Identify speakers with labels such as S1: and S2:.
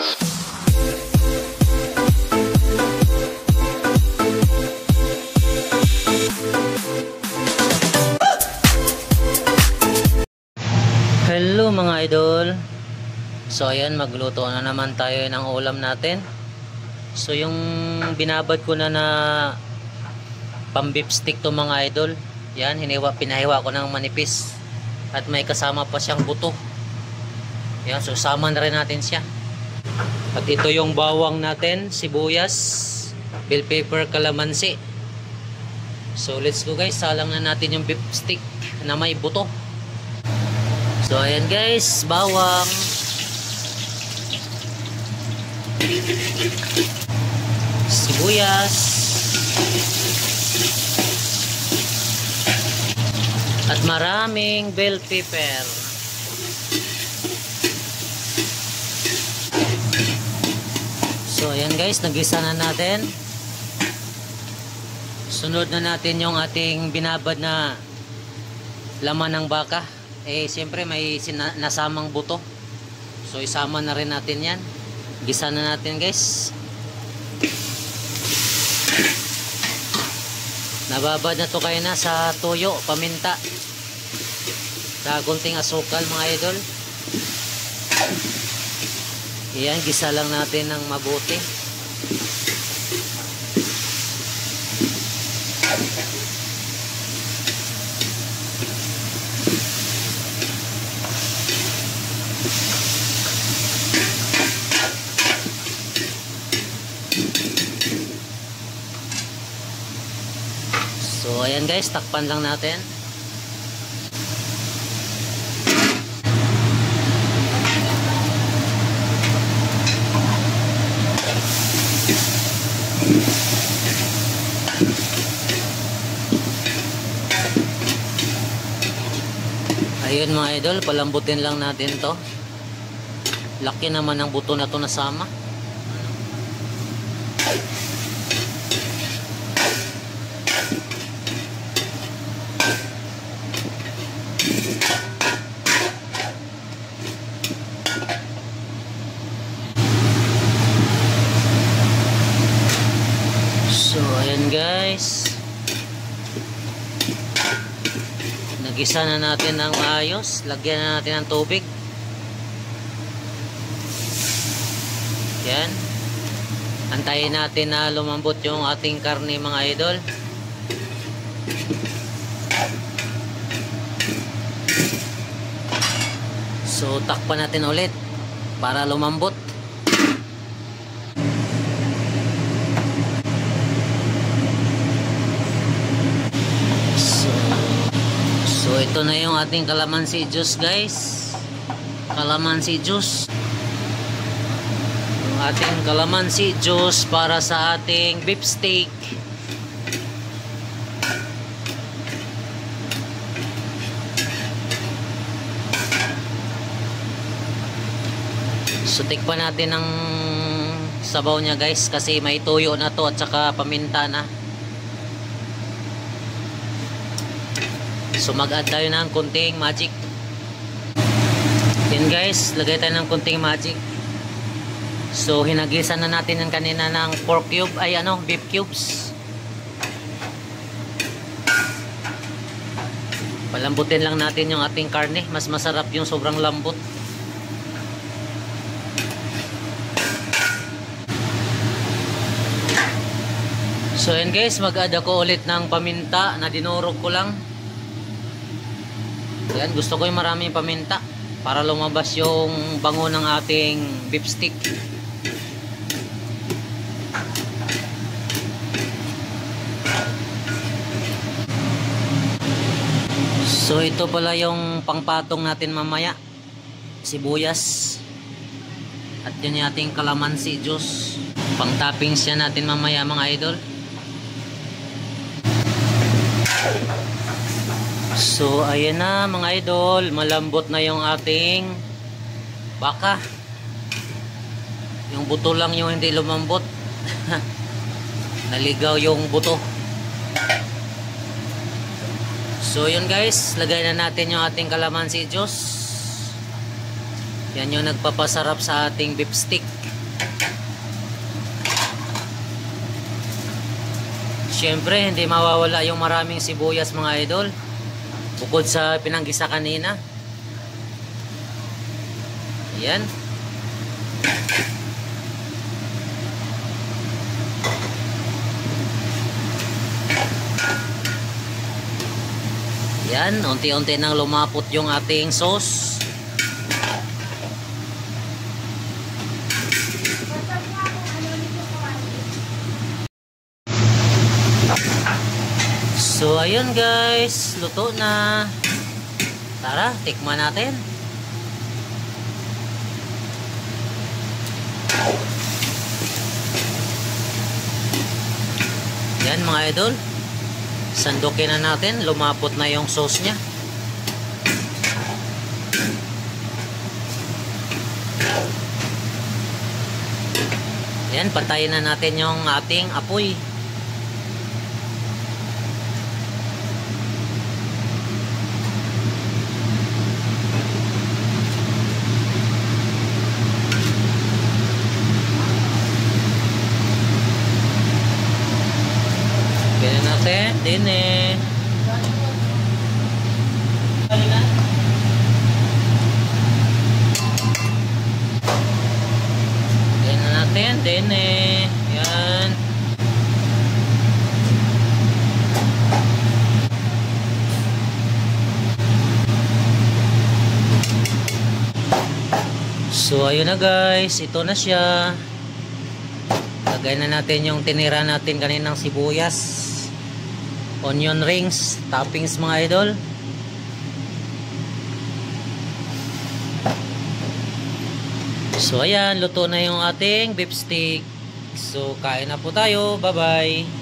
S1: Hello mga idol. So ayan, magluto na naman tayo ng ulam natin. So yung binabad ko na pang beef stick to mga idol. Yan, pinahiwa ko ng manipis. At may kasama pa siyang buto. Yan, so sama na rin natin siya. At ito yung bawang natin, sibuyas, bell pepper, kalamansi. So let's go guys, salang na natin yung beef stick na may buto. So ayan guys, bawang, sibuyas, at maraming bell pepper. So ayan guys, nagisa na natin. Sunod na natin yung ating binabad na laman ng baka. Siyempre may nasamang buto. So isama na rin natin yan. Gisa na natin guys. Nababad na to kayo na sa tuyo, paminta, sa kunting asukal mga idol. Ayan, gisa lang natin ng mabuti. So ayan guys, takpan lang natin. Ayun mga idol, palambutin lang natin to. Laki naman ng buto na to nasama. So ayan guys, nagisa na natin ng maayos. Lagyan na natin ng tubig. Yan, antayin natin na lumambot yung ating karne mga idol. So takpan natin ulit para lumambot. So ito na yung ating kalamansi juice guys. Kalamansi juice. Yung ating kalamansi juice para sa ating beef steak. So tikpan natin ng sabaw niya guys, kasi may tuyo na to at saka paminta na. So mag-add tayo ng kunting magic. Yan guys, lagay tayo ng kunting magic. So hinagisan na natin yung kanina ng pork cube, beef cubes. Palambutin lang natin yung ating karne. Mas masarap yung sobrang lambot. So yan guys, mag-add ako ulit ng paminta na dinurog ko lang. Yan, gusto ko yung maraming paminta para lumabas yung bango ng ating beef stick. So ito pala yung pangpatong natin mamaya. Sibuyas. At yun yung ating kalamansi juice. Pang toppings yan natin mamaya mga idol. So ayan na mga idol, malambot na yung ating baka. Yung buto lang yung hindi lumambot. Naligaw yung buto. So yun guys, lagay na natin yung ating kalamansi juice. Yan yung nagpapasarap sa ating beef stick. Siyempre, hindi mawawala yung maraming sibuyas mga idol. Bukod sa pinanggisa kanina. Yan. Yan, unti-unti nang lumapot yung ating sauce. So ayun guys, luto na. Tara, tikman natin. Yan mga idol. Sandukin na natin, lumapot na yung sauce niya. Yan, patayin na natin yung ating apoy. Ganyan natin, din eh. Ganyan natin, din eh. Yan. So ayun na guys, ito na siya. Lagay na natin yung tinira natin kaninang sibuyas, onion rings, toppings mga idol. So ayan, luto na yung ating beef stick. So kain na po tayo, bye bye.